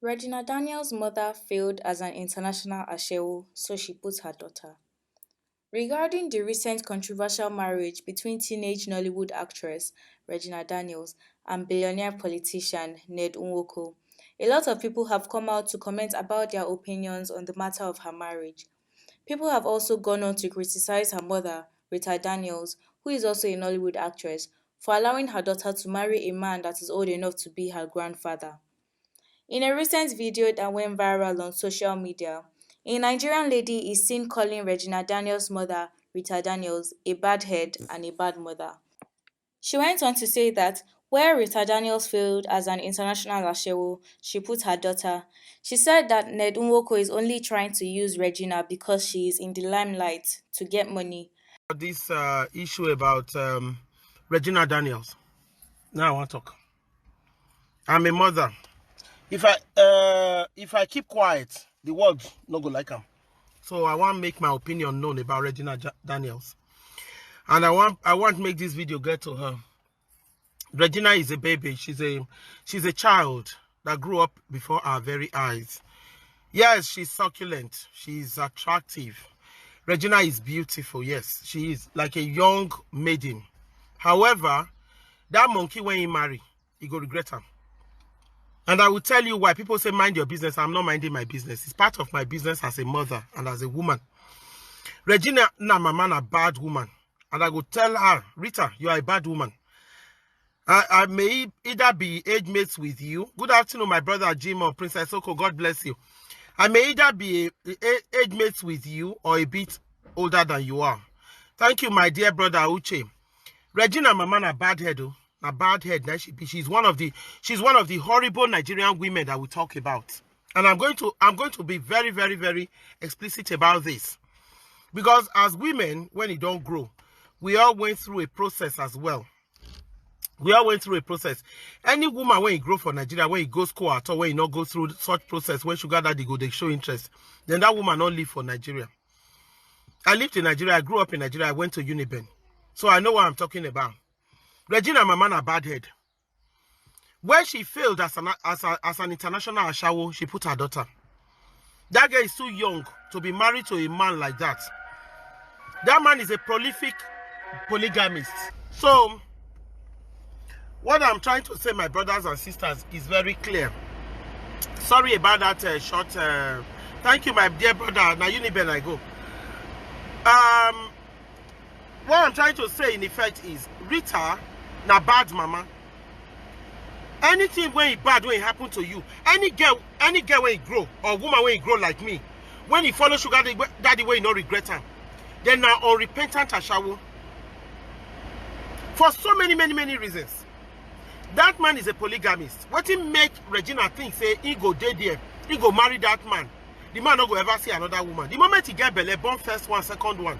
Regina Daniels' mother failed as an international ashewo, so she put her daughter. Regarding the recent controversial marriage between teenage Nollywood actress Regina Daniels and billionaire politician Ned Nwoko, a lot of people have come out to comment about their opinions on the matter of her marriage. People have also gone on to criticize her mother, Rita Daniels, who is also a Nollywood actress, for allowing her daughter to marry a man that is old enough to be her grandfather. In a recent video that went viral on social media, a Nigerian lady is seen calling Regina Daniels' mother, Rita Daniels, a bad head and a bad mother. She went on to say that where Rita Daniels failed as an international ashewo, she put her daughter. She said that Ned Nwoko is only trying to use Regina because she is in the limelight to get money. This issue about Regina Daniels. Now I want to talk. I'm a mother. If I keep quiet, the world not go like them. So I want to make my opinion known about Regina Daniels, and I want to make this video get to her. Regina is a baby. She's a child that grew up before our very eyes. Yes, she's succulent. She's attractive. Regina is beautiful. Yes, she is like a young maiden. However, that monkey when he marry, he go regret him. And I will tell you why. People say mind your business. I'm not minding my business. It's part of my business as a mother and as a woman. Regina, my man, a bad woman. And I will tell her, Rita, you are a bad woman. I may either be age mates with you. Good afternoon, my brother Jim or Princess Oko. God bless you. I may either be age mates with you or a bit older than you are. Thank you, my dear brother Uche. Regina, my man, a bad head. A bad head. She's one of the horrible Nigerian women that we talk about. And I'm going to be very, very, very explicit about this. Because as women, when you don't grow, we all went through a process as well. We all went through a process. Any woman, when you grow for Nigeria, when you go school at all, when you not go through such process, when sugar daddy go, they show interest, then that woman not live for Nigeria. I lived in Nigeria. I grew up in Nigeria. I went to Uniben. So I know what I'm talking about. Regina, my man, a bad head. Where she failed as an international ashawo, she put her daughter. That girl is too young to be married to a man like that. That man is a prolific polygamist. So, what I'm trying to say, my brothers and sisters, is very clear. Sorry about that short. Thank you, my dear brother. Now, Uniben, I go. What I'm trying to say, in effect, is Rita, na bad mama. Anything when it bad, when it happen to you, any girl when it grow, or woman when it grow like me, when it follow sugar daddy way, no regret her, then now unrepentant ashawo. For so many reasons. That man is a polygamist. What he make Regina think say he go date there, he go marry that man. The man not go ever see another woman. The moment he get belle, born first one, second one.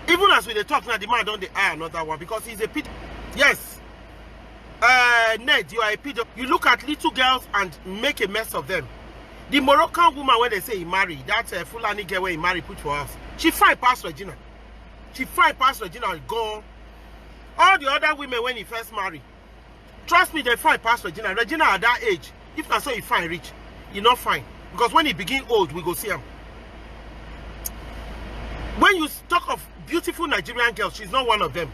Even as we dey talk now, the man don't eye another one because he's a pedo. Yes. Ned, you are a pedo. You look at little girls and make a mess of them. The Moroccan woman when they say he married, that Fulani girl when he married put for us, she fight past Regina. She fight past Regina and go. All the other women when he first married, trust me, they fight past Regina. Regina at that age, if not so he fine rich, he not fine. Because when he begin old, we go see him. When you talk of beautiful Nigerian girls, she's not one of them.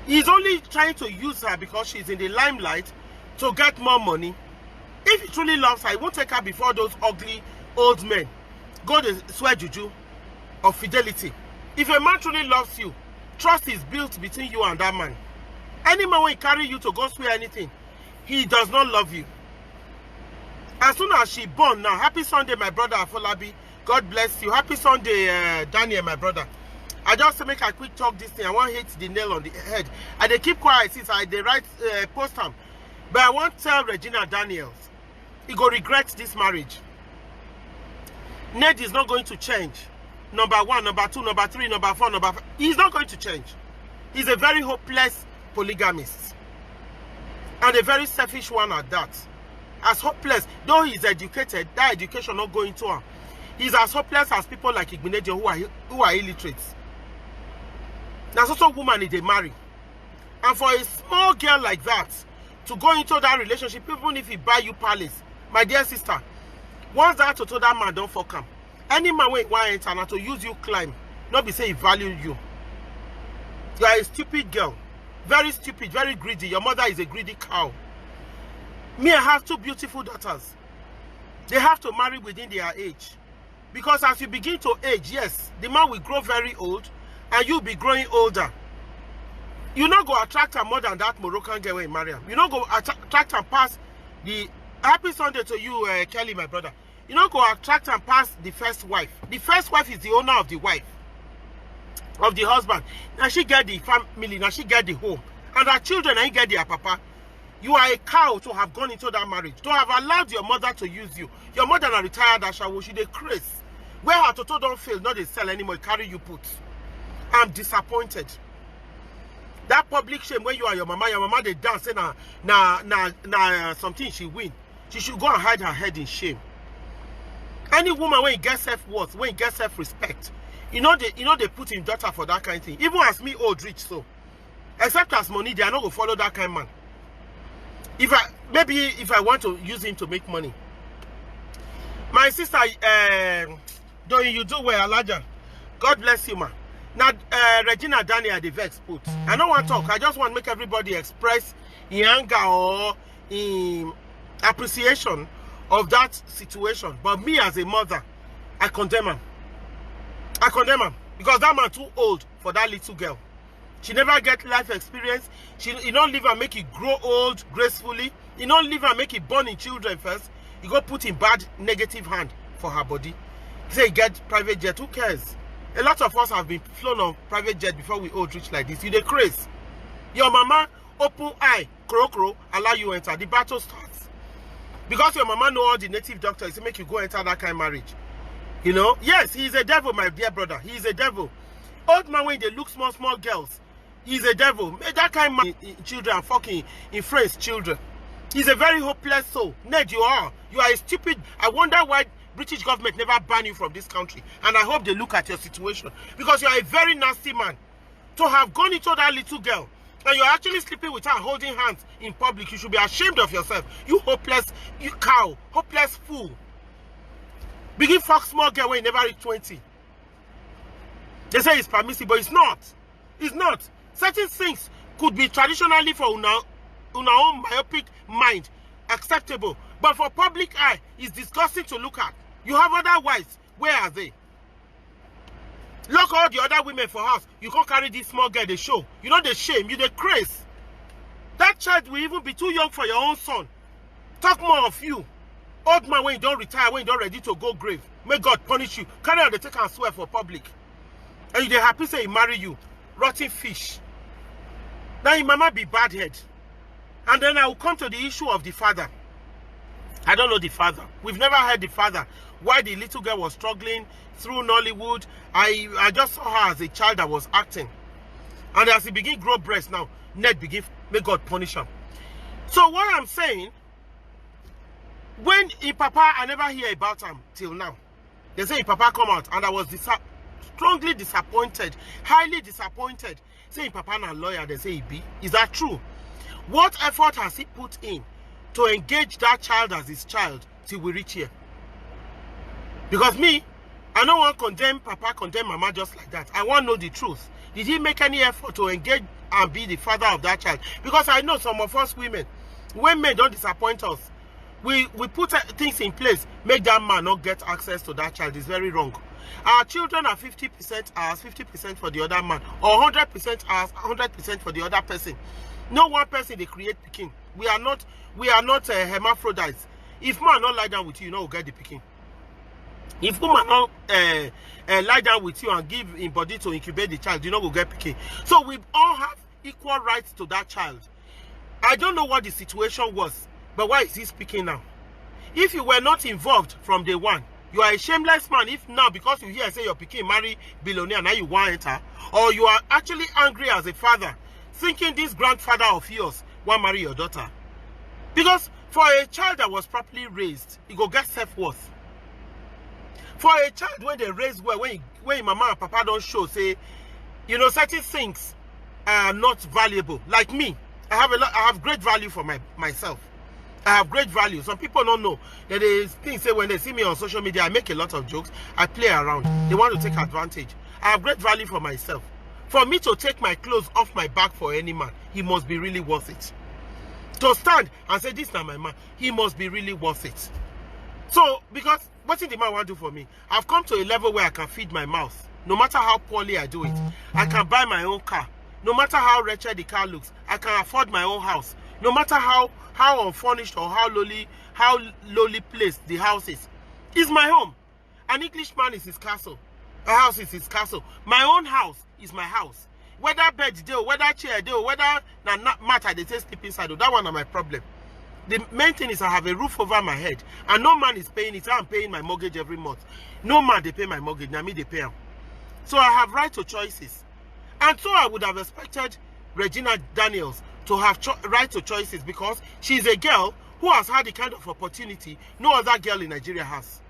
He's only trying to use her because she's in the limelight to get more money. If he truly loves her, he won't take her before those ugly old men. Go to swear juju of fidelity. If a man truly loves you, trust is built between you and that man. Any man will carry you to go swear anything, he does not love you. As soon as she born now, happy Sunday, my brother Afolabi. God bless you. Happy Sunday, Daniel, my brother. I just make a quick talk this thing. I want to hit the nail on the head. And they keep quiet since they write post them. But I want to tell Regina Daniels, he go regret this marriage. Ned is not going to change. Number 1, number 2, number 3, number 4, number 5. He's not going to change. He's a very hopeless polygamist. And a very selfish one at that. As hopeless, though he's educated, that education not going to him. He's as hopeless as people like Igbinejo who are illiterates. There's also a woman they marry. And for a small girl like that to go into that relationship, even if he buy you palace, my dear sister, Once that to that man don't fuck him. Any man when want enter na to use you climb, not be say he value you. You are a stupid girl, very stupid, very greedy. Your mother is a greedy cow. Me, I have two beautiful daughters. They have to marry within their age. Because as you begin to age, yes, the man will grow very old and you'll be growing older. You not go attract her more than that Moroccan girl when you marry her. You not go attract her past the happy Sunday to you, Kelly, my brother. You not go attract and pass the first wife. The first wife is the owner of the wife, of the husband. Now she get the family, now she get the home. And her children, and get their papa. You are a cow to have gone into that marriage, to have allowed your mother to use you. Your mother na retired Ashawo, she dey craze. Where her toto don't fail, not they sell anymore, carry you put. I'm disappointed. That public shame where you are your mama they dance, say something she win. She should go and hide her head in shame. Any woman when you get self-worth, when you get self-respect, you know they put in daughter for that kind of thing. Even as me old rich so. Except as money, they are not gonna follow that kind of man. Maybe if I want to use him to make money. My sister, don't you do well, Elijah? God bless you, man. Now, Regina Daniels, the vex put. I don't want to talk. I just want to make everybody express in anger or in appreciation of that situation. But me as a mother, I condemn him. I condemn him because that man too old for that little girl. She never get life experience. You don't leave her make it grow old gracefully. You don't leave her make it born in children first. You go put in bad negative hand for her body. Say you get private jet. Who cares? A lot of us have been flown on private jet before we old rich like this. You dey craze. Your mama open eye, crow, allow you enter. The battle starts. Because your mama know all the native doctors, it make you go enter that kind of marriage. You know? Yes, he is a devil, my dear brother. He is a devil. Old man when they look small girls. He's a devil. That kind of man in children and fucking in friends children. He's a very hopeless soul. Ned, you are. You are a stupid. I wonder why British government never ban you from this country. And I hope they look at your situation. Because you are a very nasty man. To have gone into that little girl and you're actually sleeping with her holding hands in public, you should be ashamed of yourself. You hopeless, you cow, hopeless fool. Begin fuck small girl when you never reach 20. They say it's permissible, but it's not. It's not. Certain things could be traditionally for una own myopic mind acceptable, but for public eye, it's disgusting to look at. You have other wives. Where are they? Look all the other women for house. You can't carry this small girl, they show. You know the shame, you the craze. That child will even be too young for your own son. Talk more of you. Old man when you don't retire, when you don't ready to go grave. May God punish you. Carry on the take and swear for public. And you they happy say he marry you. Rotten fish. Now your mama be bad head. And then I will come to the issue of the father. I don't know the father. We've never heard the father. Why the little girl was struggling through Nollywood. I just saw her as a child that was acting. And as he begin grow breast now, Ned begin, may God punish him. So what I'm saying, when in Papa, I never hear about him till now. They say in Papa come out and I was strongly disappointed, highly disappointed. Say in Papa na lawyer, they say he be. Is that true? What effort has he put in to engage that child as his child till we reach here? Because me, I don't want to condemn Papa, condemn Mama just like that. I want to know the truth. Did he make any effort to engage and be the father of that child? Because I know some of us women, when men don't disappoint us, we put things in place, make that man not get access to that child. Is very wrong. Our children are 50% ours, 50% for the other man, or 100% ours, 100% for the other person. No one person they create picking. We are not hermaphrodites. If man not lie down with you, you know, get the picking. If woman not lie down with you and give in body to incubate the child, you know, we'll get picking. So we all have equal rights to that child. I don't know what the situation was, but why is he speaking now? If you were not involved from day one, you are a shameless man. If now, because you hear say your pikin marry billionaire, now you want to enter, or you are actually angry as a father, thinking this grandfather of yours want marry your daughter. Because for a child that was properly raised, he go get self-worth. For a child when they raise well, when mama and papa don't show, say, you know, certain things are not valuable. Like me, I have great value for myself. I have great value. Some people don't know that they think, say, when they see me on social media, I make a lot of jokes. I play around. They want to take advantage. I have great value for myself. For me to take my clothes off my back for any man, he must be really worth it. To stand and say, this is not my man, he must be really worth it. So, because what did the man want to do for me? I've come to a level where I can feed my mouth. No matter how poorly I do it. I can buy my own car. No matter how wretched the car looks, I can afford my own house. No matter how unfurnished or how lowly placed the house is. It's my home. An Englishman is his castle. A house is his castle. My own house is my house. Whether bed deal, whether chair deal, whether matter they say sleep inside, that one are my problem. The main thing is I have a roof over my head. And no man is paying it. I'm paying my mortgage every month. No man they pay my mortgage. Now me they pay them. So I have right to choices. And so I would have expected Regina Daniels to have right to choices, because she's a girl who has had the kind of opportunity no other girl in Nigeria has.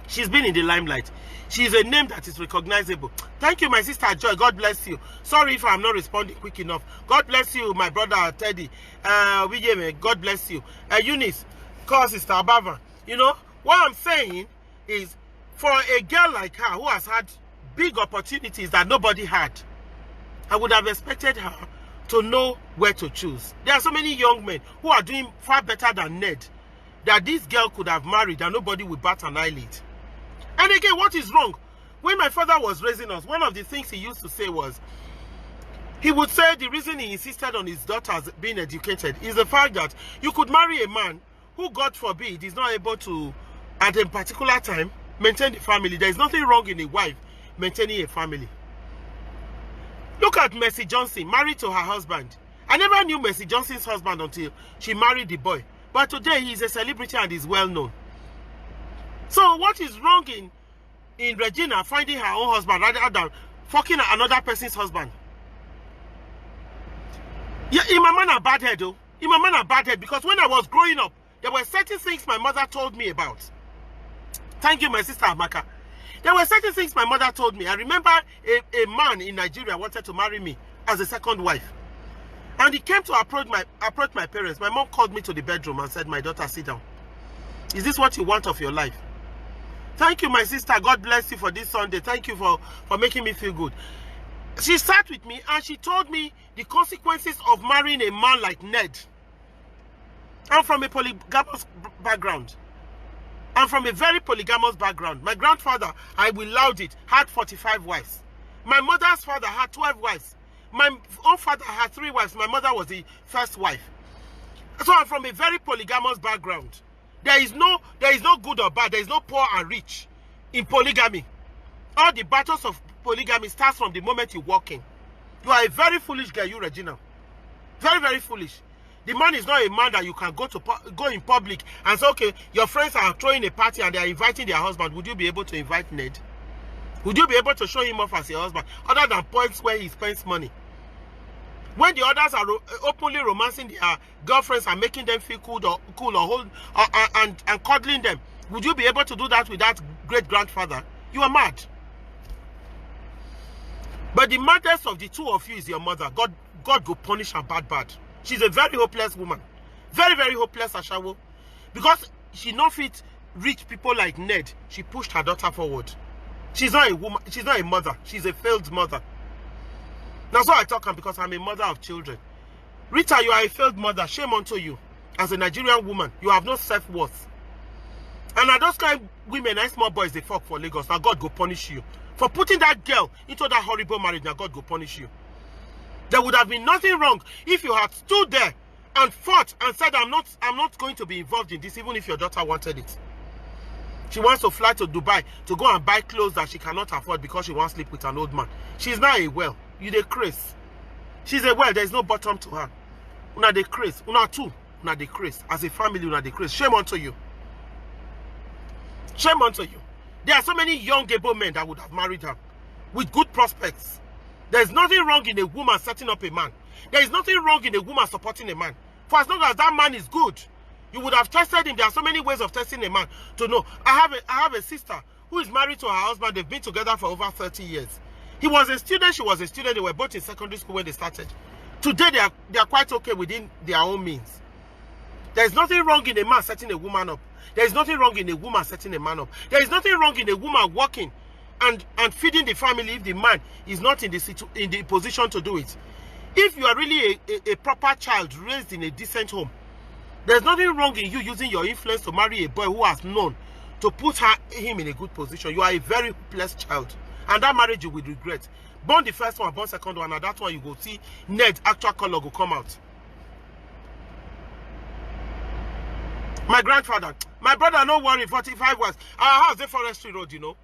She's been in the limelight. She's a name that is recognizable. Thank you, my sister Joy. God bless you. Sorry if I'm not responding quick enough. God bless you, my brother Teddy. God bless you. Eunice, sister Abava. You know, what I'm saying is, for a girl like her who has had big opportunities that nobody had, I would have expected her to know where to choose. There are so many young men who are doing far better than Ned, that this girl could have married and nobody would bat an eyelid. And again, what is wrong? When my father was raising us, one of the things he used to say was, he would say the reason he insisted on his daughters being educated is the fact that you could marry a man who, God forbid, is not able to, at a particular time, maintain the family. There is nothing wrong in a wife maintaining a family. Look at Mercy Johnson, married to her husband. I never knew Mercy Johnson's husband until she married the boy. But today he is a celebrity and is well known. So what is wrong in Regina finding her own husband rather than fucking another person's husband? Yeah, in my man a bad head though. In my man a bad head, because when I was growing up, there were certain things my mother told me about. Thank you, my sister Amaka. There were certain things my mother told me. I remember a man in Nigeria wanted to marry me as a second wife. And he came to approach my parents. My mom called me to the bedroom and said, my daughter, sit down. Is this what you want of your life? Thank you, my sister. God bless you for this Sunday. Thank you for making me feel good. She sat with me and she told me the consequences of marrying a man like Ned. I'm from a polygamous background. I'm from a very polygamous background. My grandfather, I will loud it, had 45 wives. My mother's father had 12 wives. My own father had 3 wives. My mother was the first wife. So I'm from a very polygamous background. There is no good or bad. There is no poor and rich in polygamy. All the battles of polygamy starts from the moment you walk in. You are a very foolish girl, you, Regina. Very, very foolish. The man is not a man that you can go in public and say, okay, your friends are throwing a party and they are inviting their husband. Would you be able to invite Ned? Would you be able to show him off as your husband, other than points where he spends money? When the others are openly romancing their girlfriends and making them feel cool and cuddling them, would you be able to do that with that great-grandfather? You are mad. But the maddest of the two of you is your mother. God go punish her bad. She's a very hopeless woman. Very, very hopeless, Ashawo. Because she not fit rich people like Ned, she pushed her daughter forward. She's not a woman. She's not a mother. She's a failed mother. That's why I talk, because I'm a mother of children. Rita, you are a failed mother. Shame unto you. As a Nigerian woman, you have no self-worth. And are those kind of women and small boys they fuck for Lagos, now God go punish you. For putting that girl into that horrible marriage, now God go punish you. There would have been nothing wrong if you had stood there and fought and said, I'm not going to be involved in this, even if your daughter wanted it. She wants to fly to Dubai to go and buy clothes that she cannot afford because she wants to sleep with an old man. She's not a well. You dey craze. She's a well. There is no bottom to her. Una dey craze. Una too. Una dey craze. As a family, una dey craze. Shame unto you. Shame unto you. There are so many young able men that would have married her with good prospects. There is nothing wrong in a woman setting up a man. There is nothing wrong in a woman supporting a man. For as long as that man is good, you would have tested him. There are so many ways of testing a man to know. I have a sister who is married to her husband. They've been together for over 30 years. He was a student, she was a student. They were both in secondary school when they started. Today, they are quite okay within their own means. There is nothing wrong in a man setting a woman up. There is nothing wrong in a woman setting a man up. There is nothing wrong in a woman working and feeding the family if the man is not in the position to do it. If you are really a proper child raised in a decent home, there's nothing wrong in you using your influence to marry a boy who has known to put him in a good position. You are a very blessed child. And that marriage you will regret. Born the first one, born second one, and that one you go see Ned actual color will come out. My grandfather, my brother, no worry, 45 was. Our house, the Forestry Road, you know.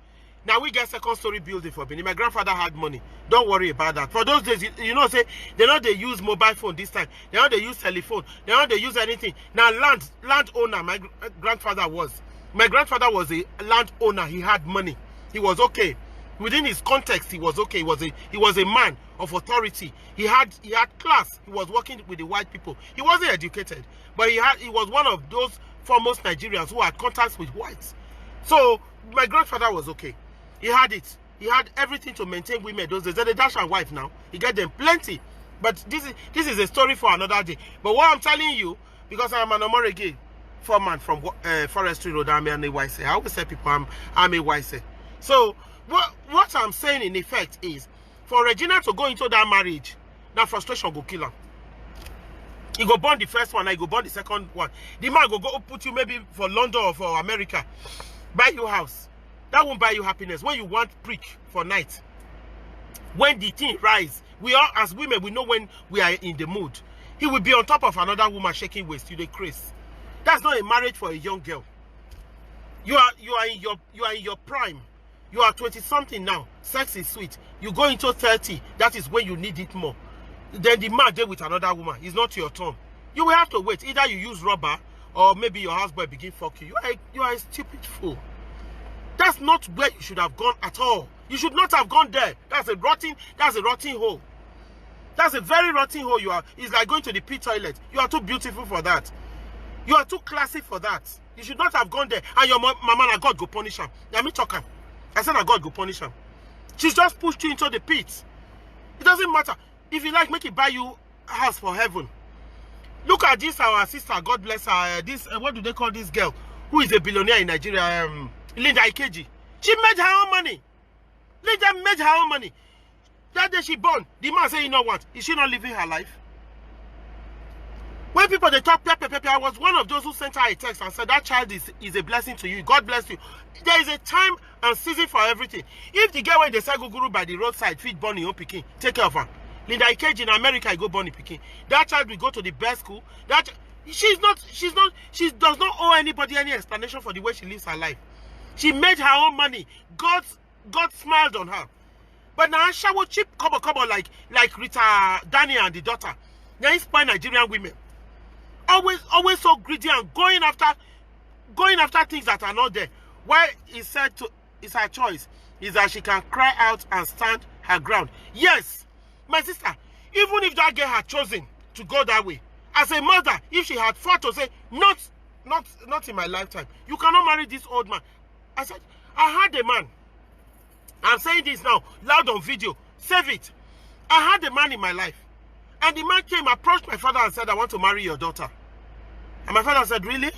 Now we get second story building for Benin. My grandfather had money. Don't worry about that. For those days, you know, say, they know they use mobile phone this time. They know they use telephone. They know they use anything. Now landowner, my grandfather was. My grandfather was a landowner. He had money. He was okay. Within his context, he was okay. He was a man of authority. He had class. He was working with the white people. He wasn't educated, but he was one of those foremost Nigerians who had contacts with whites. So my grandfather was okay. He had it. He had everything to maintain women those days. They're the dash and wife now. He get them plenty. But this is a story for another day. But what I'm telling you, because I'm an Omorege foreman from Forestry Road, I'm a YC. I always tell people I'm a YC. So what I'm saying in effect is, for Regina to go into that marriage, that frustration go kill her. He go born the first one, I go born the second one. The man go put you maybe for London or for America, buy you house. That won't buy you happiness. When you want prick for night, when the thing rise, we all as women, we know when we are in the mood. He will be on top of another woman shaking waist. You the craze. That's not a marriage for a young girl. You are in your prime. You are 20 something now. Sex is sweet. You go into 30. That is when you need it more. Then the man there with another woman. It's not your turn. You will have to wait. Either you use rubber or maybe your houseboy begin fuck you. You are a stupid fool. That's not where you should have gone at all. You should not have gone there. That's a rotten hole. That's a very rotten hole you are. It's like going to the pit toilet. You are too beautiful for that. You are too classy for that. You should not have gone there. And your mama and God go punish him. Let me talk him. I said that God go punish him. She's just pushed you into the pit. It doesn't matter. If you like, make it buy you a house for heaven. Look at this, our sister, God bless her. This, what do they call this girl? Who is a billionaire in Nigeria? Linda Ikeji. She made her own money. Linda made her own money. That day she born, the man say, you know what? Is she not living her life? When people they talk pepe, I was one of those who sent her a text and said that child is a blessing to you. God bless you. There is a time and season for everything. If the girl when they say guru by the roadside feed born in Pikin, take care of her. Linda Ikeji in America, I go born in Pikin. That child will go to the best school. She does not owe anybody any explanation for the way she lives her life. She made her own money. God smiled on her. But now she will cheap cover like Rita Daniels and the daughter. Now inspire Nigerian women. Always so greedy and going after things that are not there. Why is said it's her choice is that she can cry out and stand her ground. Yes, my sister, even if that girl had chosen to go that way, as a mother, if she had fought to say, not in my lifetime, you cannot marry this old man. I said, I had a man. I'm saying this now, loud on video. Save it. I had a man in my life. And the man came, approached my father and said, I want to marry your daughter. And my father said, really?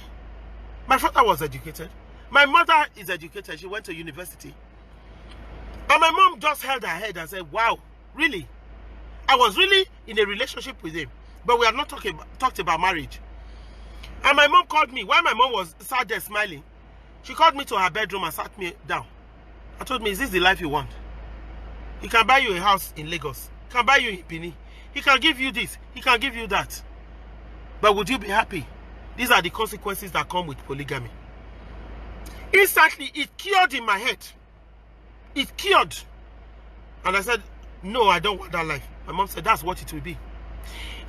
My father was educated. My mother is educated. She went to university. And my mom just held her head and said, wow, really? I was really in a relationship with him. But we had not talked about marriage. And my mom called me. While my mom was sat there smiling, she called me to her bedroom and sat me down. I told me, is this the life you want? He can buy you a house in Lagos. He can buy you in Benin. He can give you this. He can give you that. But would you be happy? These are the consequences that come with polygamy. Instantly, it cured in my head. It cured. And I said, no, I don't want that life. My mom said, that's what it will be.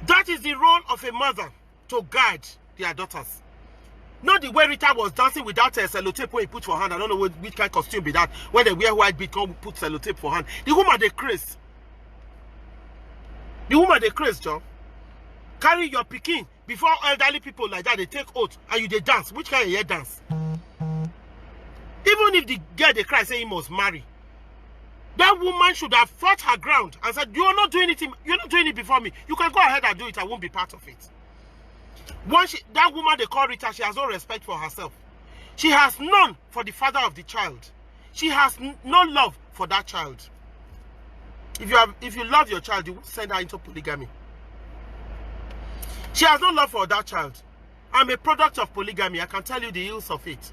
That is the role of a mother, to guide their daughters. Not the way Rita was dancing without a sellotape when he put for hand. I don't know which kind of costume be that. When they wear white beat, come put sellotape for hand. The woman, they craze. The woman, they craze, John. Carry your pikin before elderly people like that, they take oath and you they dance. Which kind of hair dance? Even if the girl they cry say he must marry, that woman should have fought her ground and said, you are not doing it. You're not doing it before me. You can go ahead and do it. I won't be part of it. That woman they call Rita, she has no respect for herself. She has none for the father of the child. She has no love for that child. If you love your child, you will send her into polygamy. She has no love for that child. I'm a product of polygamy. I can tell you the ills of it.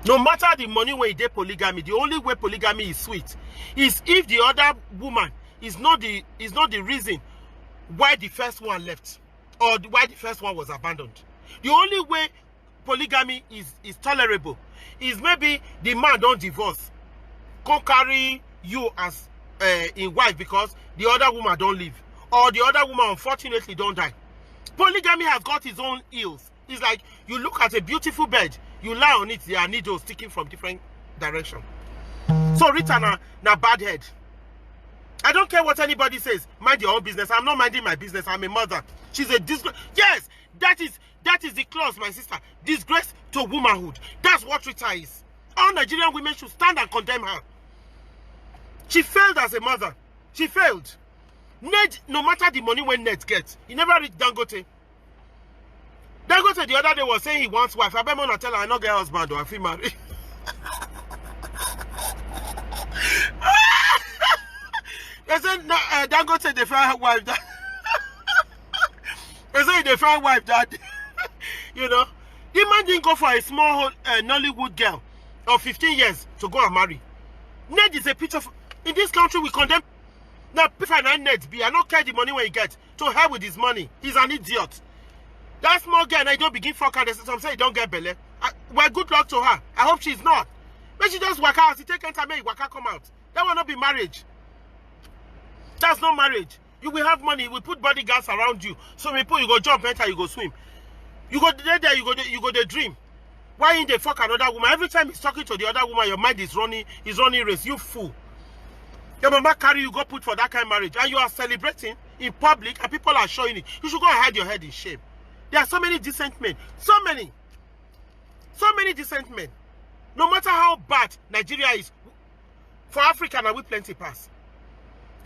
No matter the money when you do polygamy, the only way polygamy is sweet is if the other woman is not the reason why the first one left or why the first one was abandoned. The only way polygamy is tolerable is maybe the man don't divorce, can't carry you as in wife because the other woman don't live, or the other woman unfortunately don't die. Polygamy has got its own ills. It's like you look at a beautiful bed, you lie on it, there are needles sticking from different directions. So Rita na bad head. I don't care what anybody says. Mind your own business. I'm not minding my business. I'm a mother. She's a disgrace. Yes, that is the clause, my sister. Disgrace to womanhood. That's what Rita is. All Nigerian women should stand and condemn her. She failed as a mother. She failed. Ned, no matter the money when Ned gets, he never reached Dangote. Dangote the other day was saying he wants wife. I bet Mona tell her I not get husband or I feel married. They said Dangote they find wife that. They say they find wife that. You know, the man didn't go for a small Nollywood girl of 15 years to go and marry. Ned is a picture. In this country we condemn. Now, if I Ned be, I don't care the money when he gets. To hell with his money. He's an idiot. That small girl, and I don't begin fuck her. Some say he don't get belly. Well, good luck to her. I hope she's not. When she just work out, she take time, make work out come out. That will not be marriage. That's not marriage. You will have money. We put bodyguards around you. So we put you go jump, enter, you go swim. You go there, you go the dream. Why in the fuck another woman? Every time he's talking to the other woman, your mind is running race. You fool. Your mama carry you go put for that kind of marriage, and you are celebrating in public, and people are showing it. You should go and hide your head in shame. There are so many decent men. So many decent men. No matter how bad Nigeria is, for Africa now we plenty pass.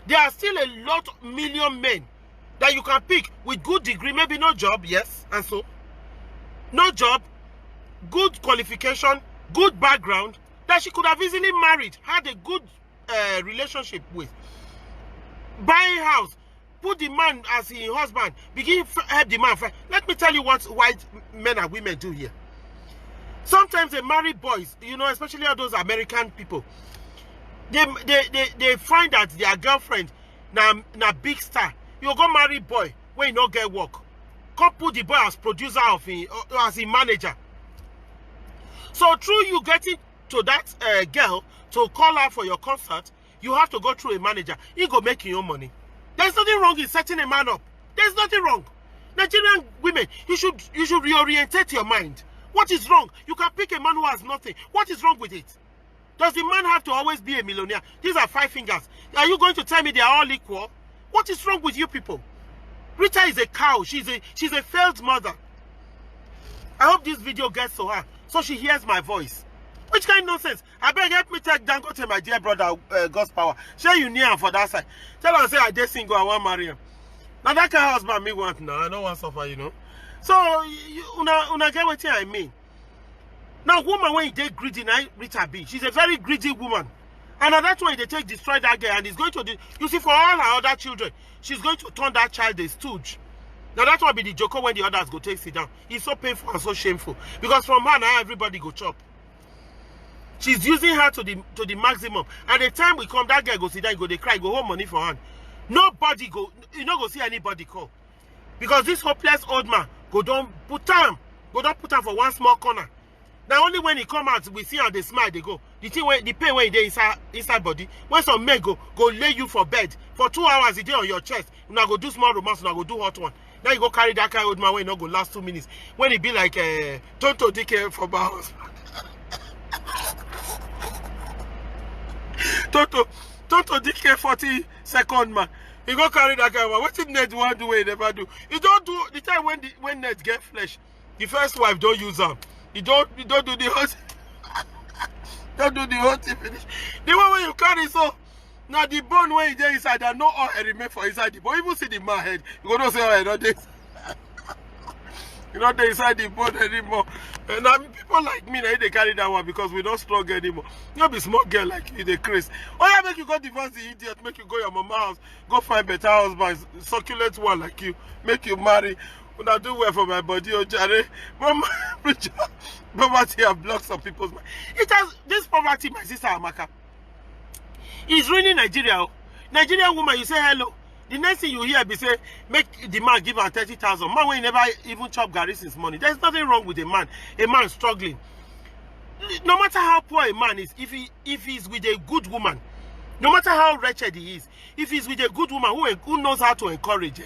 There are still a lot of million men that you can pick with good degree, maybe no job, yes, and so. No job, good qualification, good background, that she could have easily married, had a good relationship with. Buying house, put the man as his husband, begin help the man. Let me tell you what white men and women do here. Sometimes they marry boys, you know, especially all those American people. They find that their girlfriend na big star. You go marry boy when you not get work. Come put the boy as producer of him, or as a manager. So through you getting to that girl to call her for your concert, you have to go through a manager. He go make your own money. There's nothing wrong in setting a man up. There's nothing wrong. Nigerian women, you should reorientate your mind. What is wrong? You can pick a man who has nothing. What is wrong with it? Does the man have to always be a millionaire? These are 5 fingers. Are you going to tell me they are all equal? What is wrong with you people? Rita is a cow. She's a failed mother. I hope this video gets to her so she hears my voice. Which kind of nonsense? I beg, help me take Dangote, my dear brother, God's power. Share you near him for that side. Tell her, say, I just single, I want to marry him. Now that kind of husband me want now. I don't want to suffer, you know. So, una get what I mean. Now, woman, when you take greedy, now Rita B, she's a very greedy woman. And that's why they take destroy that girl, and it's going to, you see, for all her other children, she's going to turn that child a stooge. Now, that's why be the joker when the others go take sit down. It's so painful and so shameful. Because from her, now everybody go chop. She's using her to the maximum. And the time we come, that girl go sit down, go they cry, go hold money for her. Nobody go, you not go see anybody call. Because this hopeless old man go don't put him for one small corner. Now only when he come out, we see how they smile, they go. The thing when the pain when they inside body, when some men go lay you for bed for 2 hours a day on your chest, you now go do small romance, you now go do hot one. Now you go carry that kind of old man when you not go last 2 minutes. When he be like Tonto DK for my husband. Tonto DK 40-second man. He go carry that guy. What did Ned want do? He never do. He don't do the time when Ned get flesh. The first wife don't use them. He don't do the whole. Don't do the whole thing finish. The one when you carry so now the bone when he there inside, there no oil remain for inside the bone. Even see the man head. You go not say oh I know this. You know, they inside the boat anymore. And people like me, they carry that one because we don't strong anymore. You know, be small girl like you, they crazy. Oh yeah, make you go divorce the idiot, make you go your mama house, go find better husband, succulent one like you, make you marry. When I do well for my body, oh Jare, mama, poverty have blocked some people's mind. It has, this poverty, my sister Amaka, is ruining Nigeria. Nigerian woman, you say hello. The next thing you hear be say, make the man give her 30,000. Man, when he never even chop Gary since money. There's nothing wrong with a man struggling. No matter how poor a man is, if he's with a good woman, no matter how wretched he is, if he's with a good woman who knows how to encourage,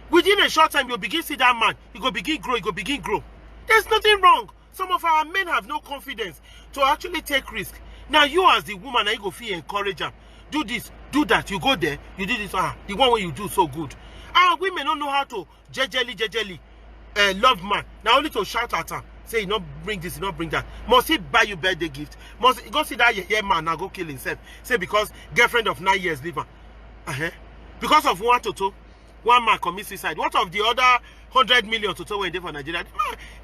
within a short time, you'll begin to see that man. He go begin grow. There's nothing wrong. Some of our men have no confidence to actually take risk. Now, you as the woman, you go feel encourage them. Do this, do that. You go there, you do this. The one where you do so good. Our women don't know how to jejely love man. Now only to shout at her, say you not bring this, you not bring that. Must he buy you birthday gift? Must he go see that man now go kill himself? Say because girlfriend of 9 years leave her. Because of one man commit suicide. What of the other 100 million to when they for Nigeria?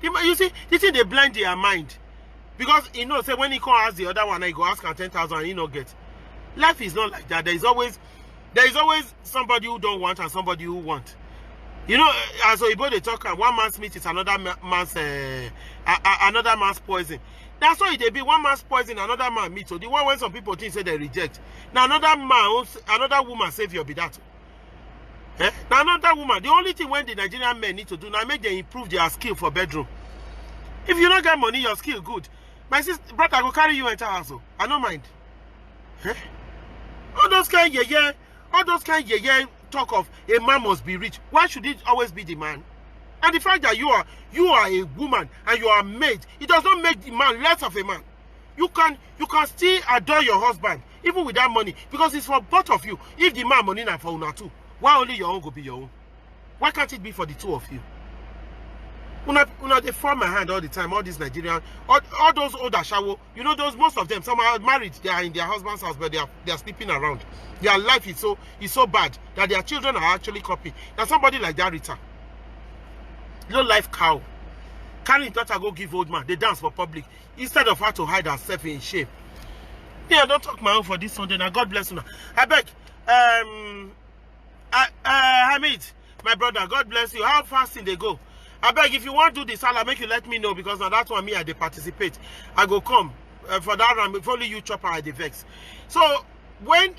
The man, you see, this thing they blind their mind. Because you know, say when he come ask the other one, he go ask him 10,000 and he not get. Life is not like that. There is always somebody who don't want and somebody who want. You know, as Oyibo they talk, one man's meat is another man's poison. That's why they be one man's poison, another man's meat. So the one when some people think say they reject. Now another woman savior be that. Now another woman. The only thing when the Nigerian men need to do now make them improve their skill for bedroom. If you don't get money, your skill good. My sister, brother, I go carry you enter house. I don't mind. All those kind of talk of a man must be rich. Why should it always be the man? And the fact that you are a woman and you are a maid, it does not make the man less of a man. You can still adore your husband even with that money because it's for both of you. If the man money na for una too, why only your own go be your own? Why can't it be for the two of you? Una they form my hand all the time. All these Nigerian, all those old ashawo, you know, those most of them, some are married, they are in their husband's house, but they are sleeping around. Their life is so bad that their children are actually copying. Now somebody like that, Rita, low life cow, carrying daughter go give old man, they dance for public instead of her to hide herself in shame. Yeah, don't talk my own for this Sunday. Now God bless you. Now I beg, Hamid, my brother, God bless you. How fast did they go? I beg, if you want to do this, I'll make you let me know because now that's why me I dey participate. I go come for that round. If only you chop I dey vex. So when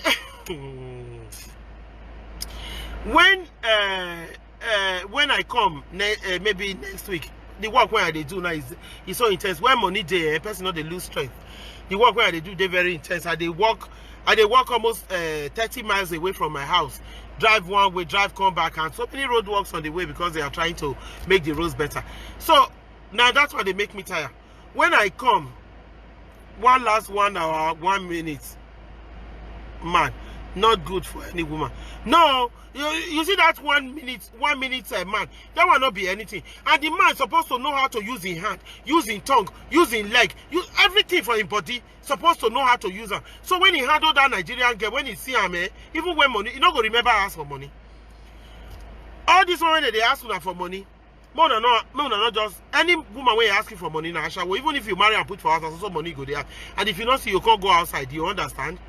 I come maybe next week, the work where they do now is so intense. When money there, a person not they lose strength. The work where they do they very intense. I they walk almost 30 miles away from my house. Drive one way, drive come back, and so many roadworks on the way because they are trying to make the roads better. So now that's why they make me tired. When I come, one last 1 hour, 1 minute, man, not good for any woman. No, you see that 1 minute, man, that will not be anything. And the man supposed to know how to use his hand, use his tongue, use his leg, use everything for his body. Supposed to know how to use her. So when he handle that Nigerian girl, when he see her, even when money, he not gonna remember ask for money. All this one when they ask her for money, more than not just any woman when you asking for money now, even if you marry and put for house, also money go there. And if you not see, you can't go outside. You understand?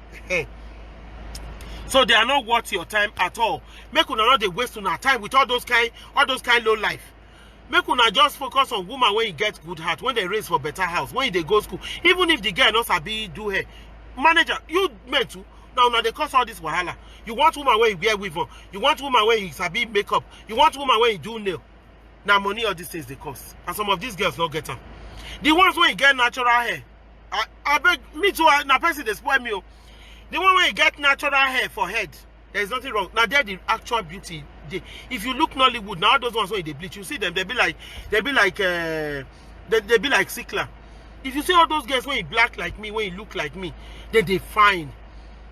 So they are not worth your time at all. Make una not they waste una time with all those kind low life. Make una just focus on woman when you get good heart, when they raise for better house, when they go school. Even if the girl not sabi do her, manager, you meant to. Now they cause all this wahala. You want woman when you wear weave on. You want woman when you sabi makeup. You want woman when you do nail. Now money all these things they cost, and some of these girls not get them. The ones when you get natural hair, I beg me too. Now person they spoil me. The one when you get natural hair for head, there is nothing wrong. Now they're the actual beauty. If you look Nollywood now, those ones when they bleach, you see them, they be like Sickler. If you see all those girls when you black like me, when you look like me, then they fine.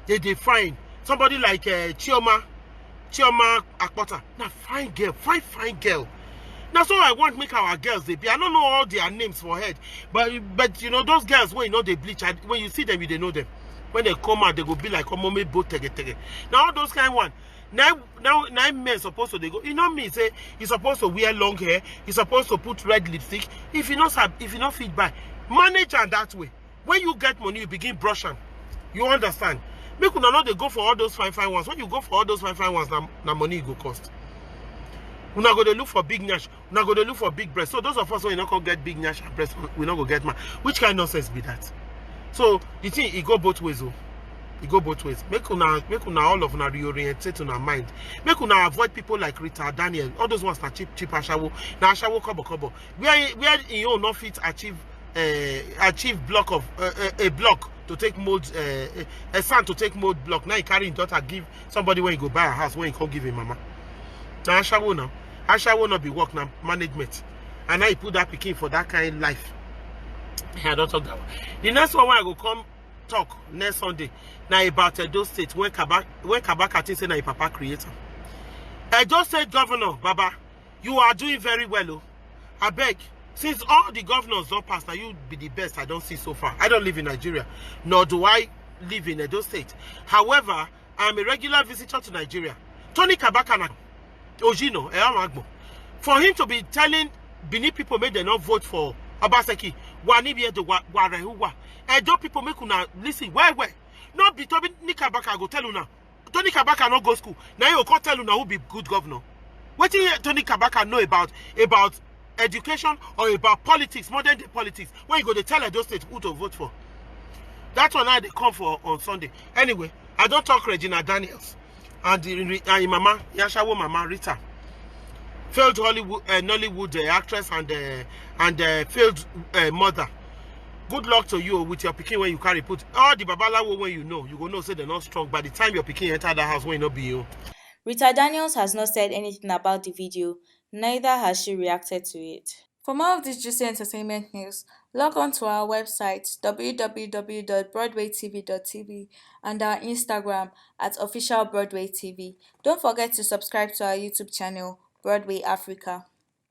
They fine. Somebody like Chioma Akpota. Now fine girl. That's all I want make our girls they be. I don't know all their names for head, but you know those girls when you know they bleach, when you see them, you they know them. When they come out, they go be like omome both tege. Now all those kind one. Now men supposed to they go. You know me say you supposed to wear long hair. You supposed to put red lipstick. If you not fit by, manage and that way. When you get money, you begin brush them. You understand? Make una not they go for all those fine ones. When you go for all those fine ones, na money you go cost. We're not going to look for big nash. We're not going to look for big breast. So those of us who are not going to get big nash and breast, we're not going to get man. Which kind of nonsense be that? So the thing, it go both ways. Oh. It go both ways. Make una all of una reorientate on our mind. Make una avoid people like Rita Daniels. All those ones are cheap ashawo. Now ashawo kobo. Where you not fit achieve block of a block to take mold a son to take mold block. Now you carry his daughter give somebody when you go buy a house when you can't give him mama. Now ashawo now. Ashawo not be work now management. And now you put that pikin for that kind of life. I don't talk that one. The next one I go come talk next Sunday now about Edo State when Kabaka think say na papa creator. Edo State Governor Baba, you are doing very well. Oh. I beg, since all the governors don't pass, now you be the best I don't see so far. I don't live in Nigeria, nor do I live in Edo State. However, I am a regular visitor to Nigeria. Tony Kabaka na Ojino, for him to be telling Benin people make them not vote for Obaseki, Edo people make una listen, where? Not be Tony Kabaka go tell you now. Tony Kabaka not go school. Now you can't tell you now who be good governor. What do Tony Kabaka know about education or about politics, modern day politics? When you go to tell Edo State who to vote for. That's one I they come for on Sunday. Anyway, I don't talk Regina Daniels and mama, Yashawo mama Rita. Failed Hollywood, Nollywood actress and failed mother. Good luck to you with your pikin when you carry put all the babalawo when you go know say they're not strong. By the time your pikin enter that house, when you not be you. Rita Daniels has not said anything about the video, neither has she reacted to it. For more of this juicy entertainment news, log on to our website www.broadwaytv.tv and our Instagram at official Broadway TV. Don't forget to subscribe to our YouTube channel, Broadway Africa.